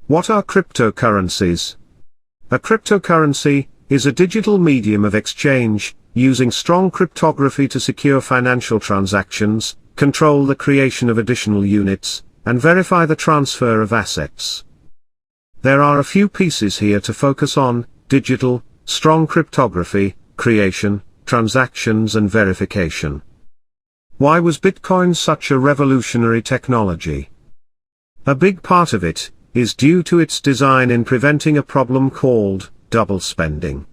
What are cryptocurrencies? A cryptocurrency is a digital medium of exchange, using strong cryptography to secure financial transactions, control the creation of additional units, and verify the transfer of assets. There are a few pieces here to focus on: digital, strong cryptography, creation, transactions and verification. Why was Bitcoin such a revolutionary technology? A big part of it is due to its design in preventing a problem called double spending.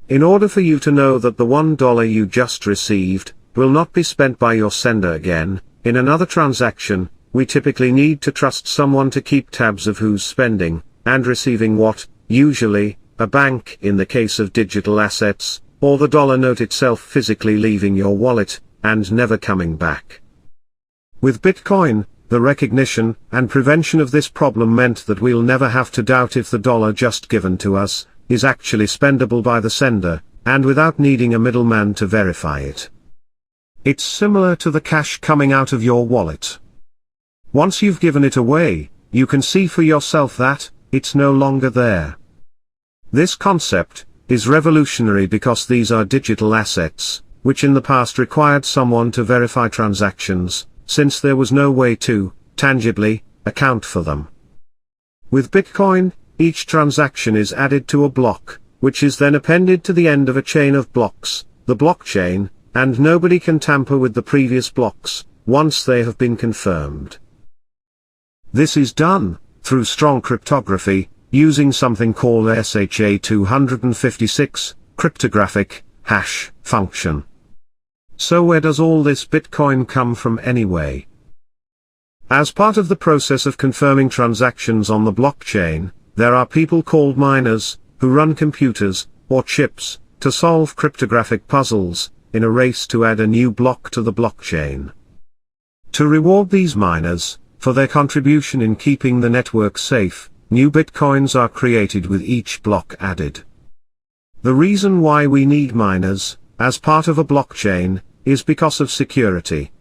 In order for you to know that the $1 you just received will not be spent by your sender again in another transaction, we typically need to trust someone to keep tabs of who's spending and receiving what, usually a bank in the case of digital assets, or the dollar note itself physically leaving your wallet and never coming back. With Bitcoin, the recognition and prevention of this problem meant that we'll never have to doubt if the dollar just given to us is actually spendable by the sender, and without needing a middleman to verify it. It's similar to the cash coming out of your wallet. Once you've given it away, you can see for yourself that it's no longer there. This concept is revolutionary because these are digital assets, which in the past required someone to verify transactions, since there was no way to, tangibly, account for them. With Bitcoin, each transaction is added to a block, which is then appended to the end of a chain of blocks, the blockchain, and nobody can tamper with the previous blocks, once they have been confirmed. This is done through strong cryptography, using something called SHA-256, cryptographic, hash, function. So where does all this Bitcoin come from anyway? As part of the process of confirming transactions on the blockchain, there are people called miners, who run computers, or chips, to solve cryptographic puzzles, in a race to add a new block to the blockchain. To reward these miners for their contribution in keeping the network safe, new bitcoins are created with each block added. The reason why we need miners, as part of a blockchain, is because of security.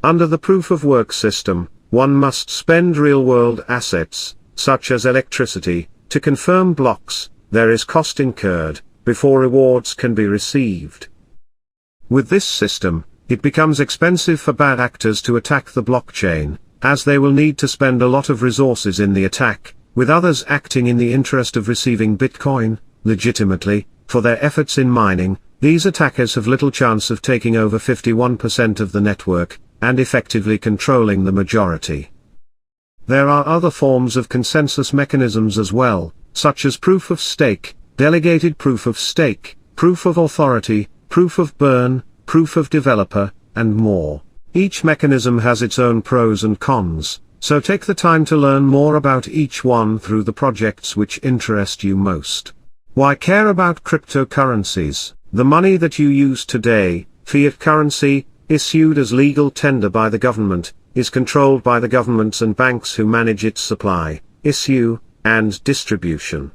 Under the proof-of-work system, one must spend real-world assets, such as electricity, to confirm blocks. There is cost incurred, before rewards can be received. With this system, it becomes expensive for bad actors to attack the blockchain, as they will need to spend a lot of resources in the attack, with others acting in the interest of receiving Bitcoin, legitimately, for their efforts in mining. These attackers have little chance of taking over 51% of the network, and effectively controlling the majority. There are other forms of consensus mechanisms as well, such as proof of stake, delegated proof of stake, proof of authority, proof of burn, proof of developer, and more. Each mechanism has its own pros and cons, so take the time to learn more about each one through the projects which interest you most. Why care about cryptocurrencies? The money that you use today, fiat currency, issued as legal tender by the government, is controlled by the governments and banks who manage its supply, issue, and distribution.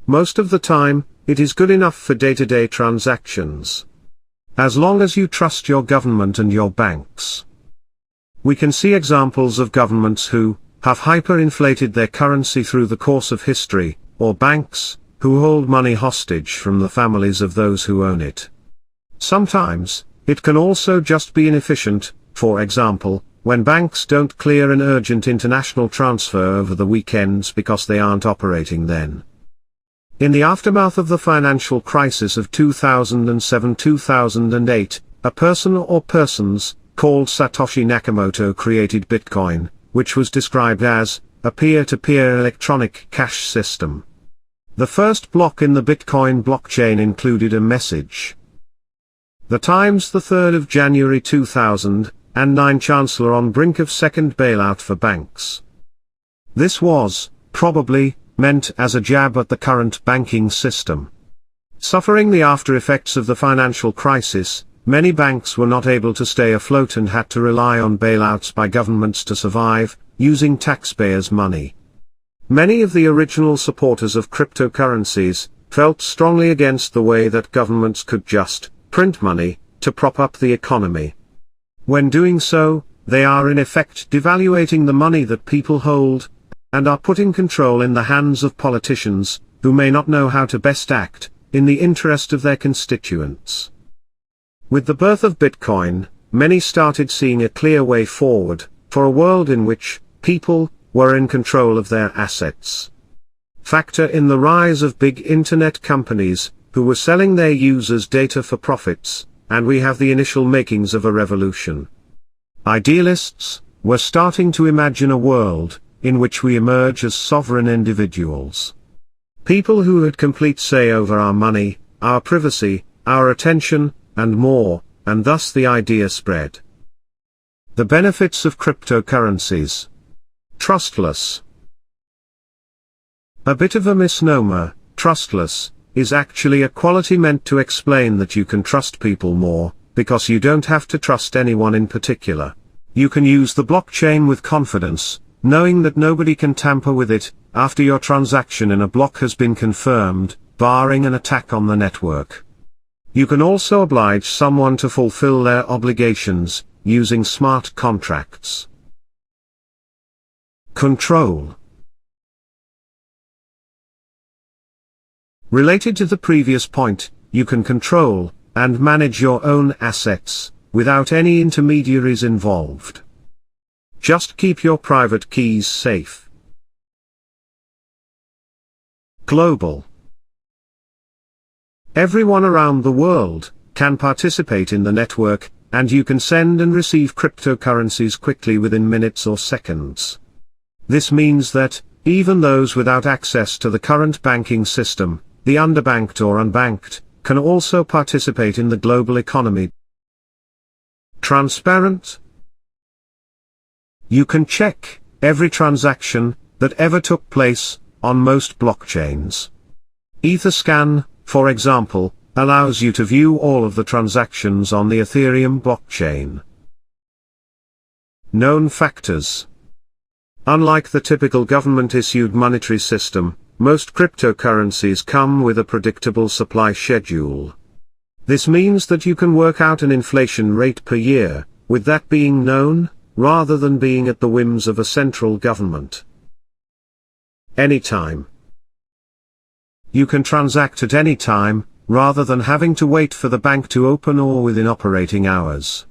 Most of the time, it is good enough for day-to-day transactions. As long as you trust your government and your banks. We can see examples of governments who have hyper-inflated their currency through the course of history, or banks who hold money hostage from the families of those who own it. Sometimes, it can also just be inefficient, for example, when banks don't clear an urgent international transfer over the weekends because they aren't operating then. In the aftermath of the financial crisis of 2007-2008, a person or persons, called Satoshi Nakamoto created Bitcoin, which was described as a peer-to-peer electronic cash system. The first block in the Bitcoin blockchain included a message. The Times, the 3rd of January 2009. Chancellor on brink of second bailout for banks. This was, probably, meant as a jab at the current banking system. Suffering the after-effects of the financial crisis, many banks were not able to stay afloat and had to rely on bailouts by governments to survive, using taxpayers' money. Many of the original supporters of cryptocurrencies felt strongly against the way that governments could just print money to prop up the economy. When doing so, they are in effect devaluating the money that people hold, and are putting control in the hands of politicians, who may not know how to best act, in the interest of their constituents. With the birth of Bitcoin, many started seeing a clear way forward, for a world in which, people, were in control of their assets. Factor in the rise of big internet companies, who were selling their users' data for profits, and we have the initial makings of a revolution. Idealists were starting to imagine a world in which we emerge as sovereign individuals. People who had complete say over our money, our privacy, our attention, and more, and thus the idea spread. The benefits of cryptocurrencies. Trustless. A bit of a misnomer, trustless is actually a quality meant to explain that you can trust people more, because you don't have to trust anyone in particular. You can use the blockchain with confidence, knowing that nobody can tamper with it, after your transaction in a block has been confirmed, barring an attack on the network. You can also oblige someone to fulfill their obligations, using smart contracts. Control. Related to the previous point, you can control and manage your own assets, without any intermediaries involved. Just keep your private keys safe. Global. Everyone around the world can participate in the network, and you can send and receive cryptocurrencies quickly within minutes or seconds. This means that, even those without access to the current banking system, the underbanked or unbanked, can also participate in the global economy. Transparent. You can check every transaction that ever took place on most blockchains. Etherscan, for example, allows you to view all of the transactions on the Ethereum blockchain. Known factors. Unlike the typical government-issued monetary system, most cryptocurrencies come with a predictable supply schedule. This means that you can work out an inflation rate per year, with that being known, rather than being at the whims of a central government. Anytime. You can transact at any time, rather than having to wait for the bank to open or within operating hours.